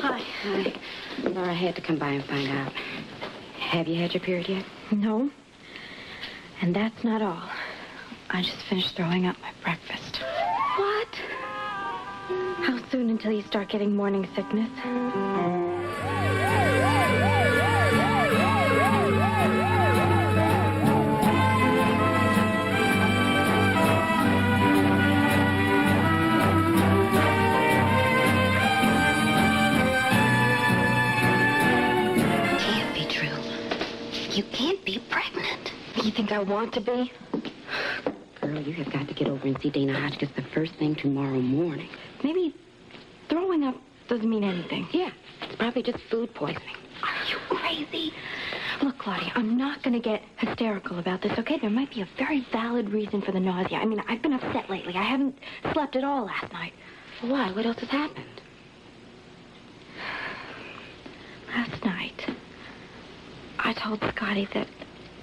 Hi. Hi. Laura, I had to come by and find out. Have you had your period yet? No. And that's not all. I just finished throwing up my breakfast. What? How soon until you start getting morning sickness? Can't be true. You can't be pregnant. You think I want to be? Girl, you have got to get over and see Dana Hotchkiss the first thing tomorrow morning. Maybe throwing up doesn't mean anything. Yeah, it's probably just food poisoning. Are you crazy? Look, Claudia, I'm not going to get hysterical about this, okay? There might be a very valid reason for the nausea. I mean, I've been upset lately. I haven't slept at all last night. Why? What else has happened? Last night, I told Scotty that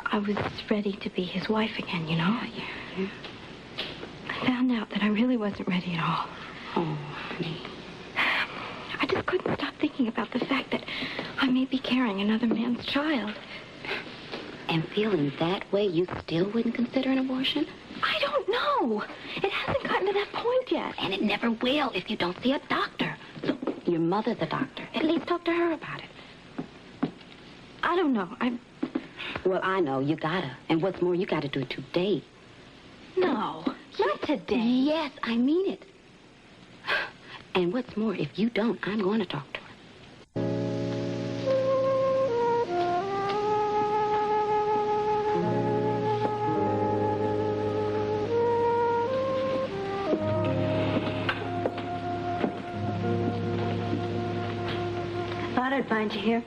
I was ready to be his wife again, you know? Yeah. I found out that I really wasn't ready at all. Oh, honey. I just couldn't stop thinking about the fact that I may be carrying another man's child. And feeling that way, you still wouldn't consider an abortion? I don't know. It hasn't gotten to that point yet. And it never will if you don't see a doctor. So your mother's a doctor. At least talk to her about it. I don't know. Well, I know. You gotta. And what's more, you gotta do it today. No, not today. Yes, I mean it. And what's more, if you don't, I'm going to talk to her. I thought I'd find you here.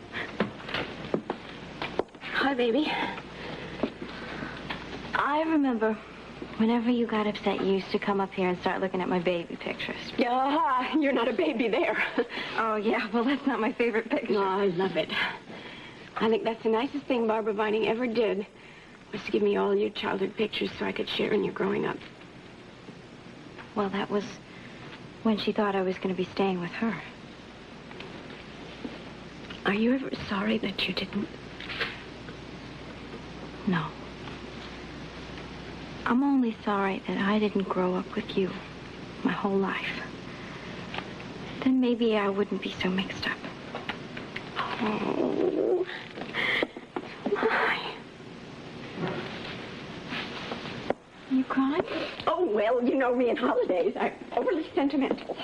Hi, baby. I remember whenever you got upset, you used to come up here and start looking at my baby pictures. Yeah, you're not a baby there. Oh, yeah, well, that's not my favorite picture. No, I love it. I think that's the nicest thing Barbara Vining ever did, was to give me all your childhood pictures so I could share in your growing up. Well, that was when she thought I was going to be staying with her. Are you ever sorry that you didn't? No. I'm only sorry that I didn't grow up with you my whole life. Then maybe I wouldn't be so mixed up. Oh, my. You crying? Oh, well, you know me and holidays. I'm overly sentimental.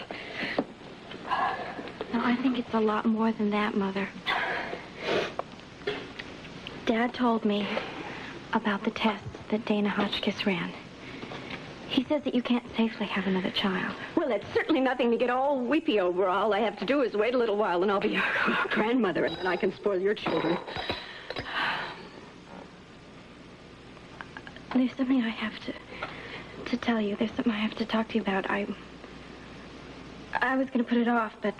No, I think it's a lot more than that, Mother. Dad told me about the tests that Dana Hotchkiss ran. He says that you can't safely have another child. Well, that's certainly nothing to get all weepy over. All I have to do is wait a little while and I'll be a grandmother and then I can spoil your children. There's something I have to tell you. There's something I have to talk to you about. I was going to put it off, but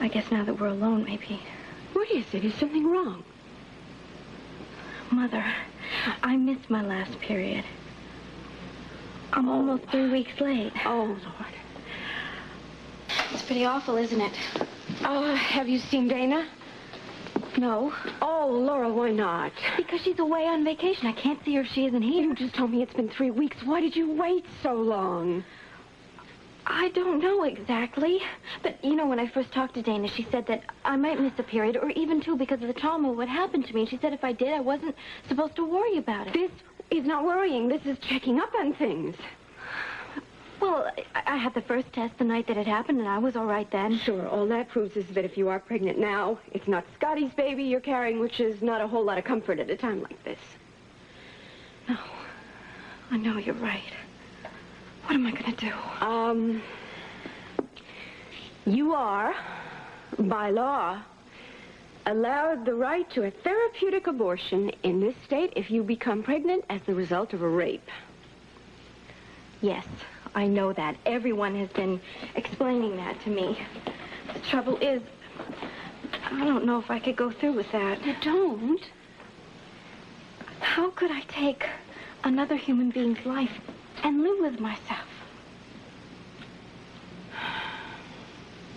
I guess now that we're alone, maybe. What is it? Is something wrong? Mother, I missed my last period. I'm almost 3 weeks late. Oh, Lord. It's pretty awful, isn't it? Have you seen Dana? No. Oh, Laura, why not? Because she's away on vacation. I can't see her if she isn't here. You just told me it's been 3 weeks. Why did you wait so long? I don't know exactly. But, you know, when I first talked to Dana, she said that I might miss a period, or even two, because of the trauma of what happened to me. She said if I did, I wasn't supposed to worry about it. This is not worrying. This is checking up on things. Well, I had the first test the night that it happened, and I was all right then. Sure, all that proves is that if you are pregnant now, it's not Scotty's baby you're carrying, which is not a whole lot of comfort at a time like this. No, I know you're right. What am I going to do? You are, by law, allowed the right to a therapeutic abortion in this state if you become pregnant as the result of a rape. Yes, I know that. Everyone has been explaining that to me. The trouble is, I don't know if I could go through with that. You don't? How could I take another human being's life and live with myself?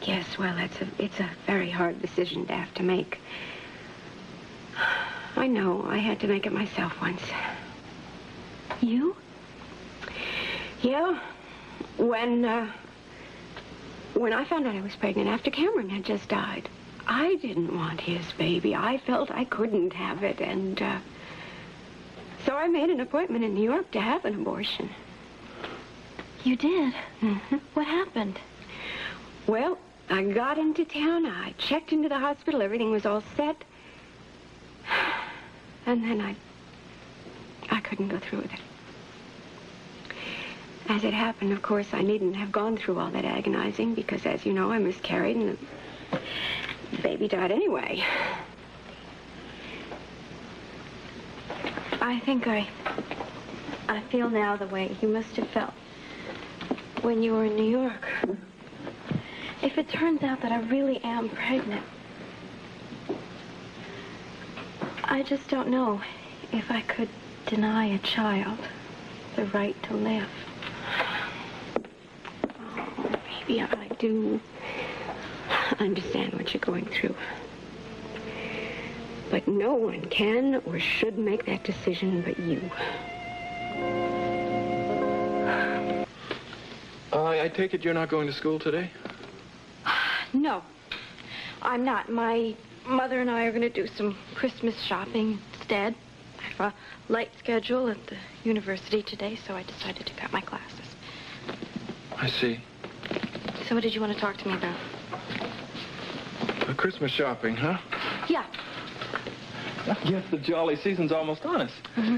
Yes, well, it's a very hard decision to have to make. I know. I had to make it myself once. You? Yeah. When I found out I was pregnant after Cameron had just died, I didn't want his baby. I felt I couldn't have it, and so I made an appointment in New York to have an abortion. You did? Mm-hmm. What happened? Well, I got into town, I checked into the hospital, everything was all set. And then I couldn't go through with it. As it happened, of course, I needn't have gone through all that agonizing because, as you know, I miscarried and the baby died anyway. I think I feel now the way you must have felt when you were in New York. If it turns out that I really am pregnant, I just don't know if I could deny a child the right to live. Oh, baby, I do understand what you're going through. But no one can or should make that decision but you. I take it you're not going to school today? No, I'm not. My mother and I are going to do some Christmas shopping instead. I have a light schedule at the university today, so I decided to cut my classes. I see. So what did you want to talk to me about? Christmas shopping, huh? Yeah. Yes, the jolly season's almost on us. Mm-hmm.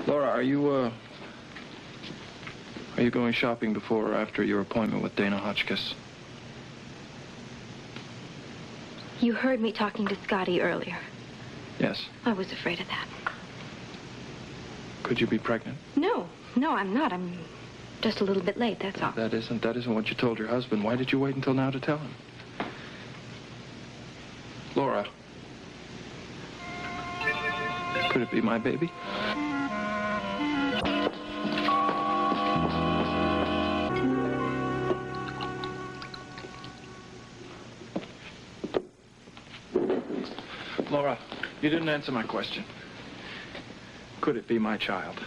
Laura, are you going shopping before or after your appointment with Dana Hotchkiss? You heard me talking to Scotty earlier. Yes. I was afraid of that. Could you be pregnant? No, I'm not. I'm just a little bit late, that's all. That isn't what you told your husband. Why did you wait until now to tell him? Laura. Could it be my baby? Laura, you didn't answer my question. Could it be my child?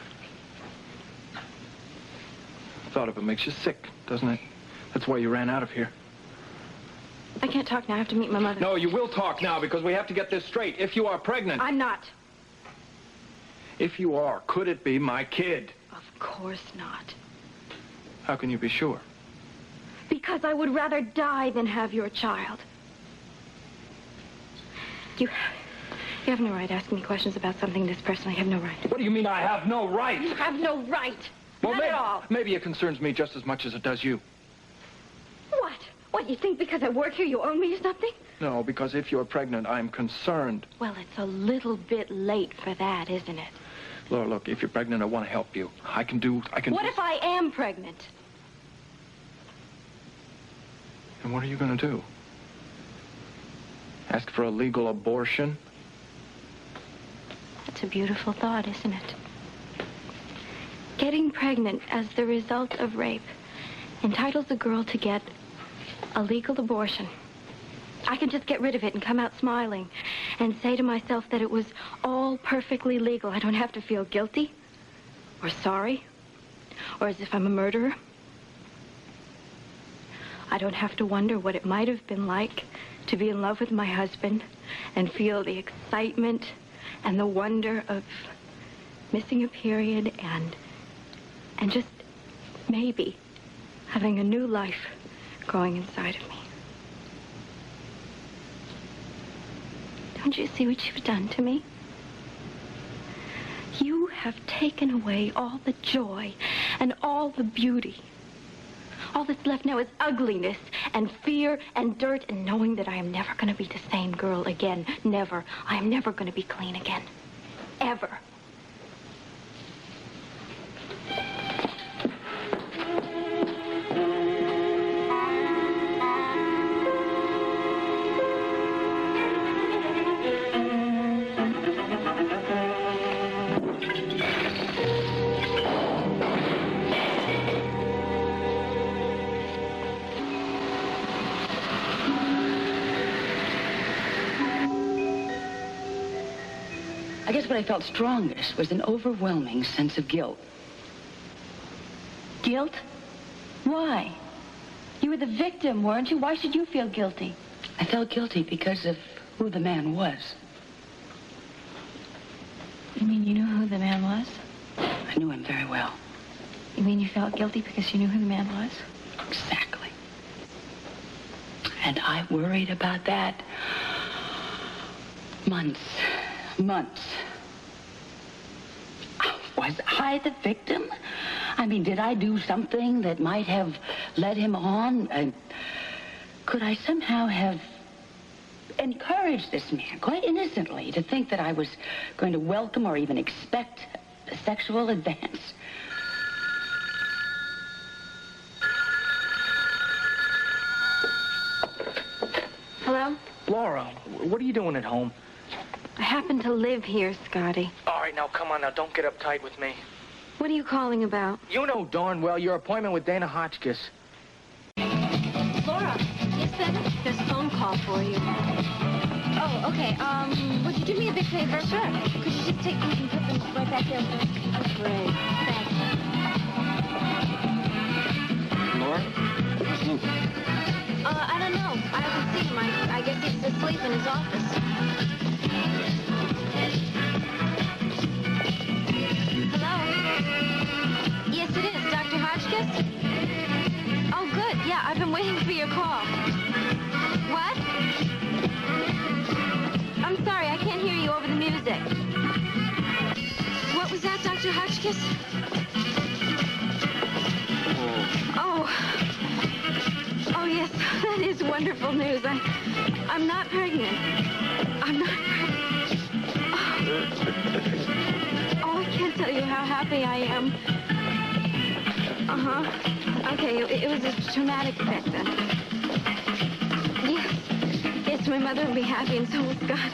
Thought of it makes you sick, doesn't it? That's why you ran out of here. I can't talk now. I have to meet my mother. No, you will talk now because we have to get this straight. If you are pregnant... I'm not. If you are, could it be my kid? Of course not. How can you be sure? Because I would rather die than have your child. You have no right asking me questions about something this personal. You have no right. What do you mean I have no right? You have no right. None at all. Maybe it concerns me just as much as it does you. What? What, you think because I work here you owe me or something? No, because if you're pregnant, I'm concerned. Well, it's a little bit late for that, isn't it? Laura, look, if you're pregnant, I want to help you. I can What if I am pregnant? And what are you going to do? Ask for a legal abortion? It's a beautiful thought, isn't it? Getting pregnant as the result of rape entitles a girl to get a legal abortion. I can just get rid of it and come out smiling and say to myself that it was all perfectly legal. I don't have to feel guilty or sorry or as if I'm a murderer. I don't have to wonder what it might have been like to be in love with my husband and feel the excitement and the wonder of missing a period and just maybe having a new life growing inside of me. Don't you see what you've done to me? You have taken away all the joy and all the beauty. All that's left now is ugliness and fear and dirt and knowing that I am never going to be the same girl again. Never. I am never going to be clean again. Ever. I guess what I felt strongest was an overwhelming sense of guilt. Guilt? Why? You were the victim, weren't you? Why should you feel guilty? I felt guilty because of who the man was. You mean you knew who the man was? I knew him very well. You mean you felt guilty because you knew who the man was? Exactly. And I worried about that months. Was I the victim? I mean, did I do something that might have led him on? Could I somehow have encouraged this man, quite innocently, to think that I was going to welcome or even expect a sexual advance? Hello? Laura, what are you doing at home? I happen to live here, Scotty. All right, now, come on, now, don't get uptight with me. What are you calling about? You know darn well your appointment with Dana Hotchkiss. Laura. Yes, Ben? There's a phone call for you. Oh, okay. Would you do me a big favor? Sure. Could you just take these and put them right back there? Oh, great. Thanks. Laura? I don't know. I haven't seen him. I guess he's asleep in his office. Hello? Yes, it is. Dr. Hotchkiss? Oh, good. Yeah, I've been waiting for your call. What? I'm sorry, I can't hear you over the music. What was that, Dr. Hotchkiss? Oh. Oh, yes, that is wonderful news. I'm not pregnant. I'm not pregnant. Oh, I can't tell you how happy I am. Uh-huh. Okay, it was a traumatic event then. Yes. Yes, my mother will be happy and so will Scott.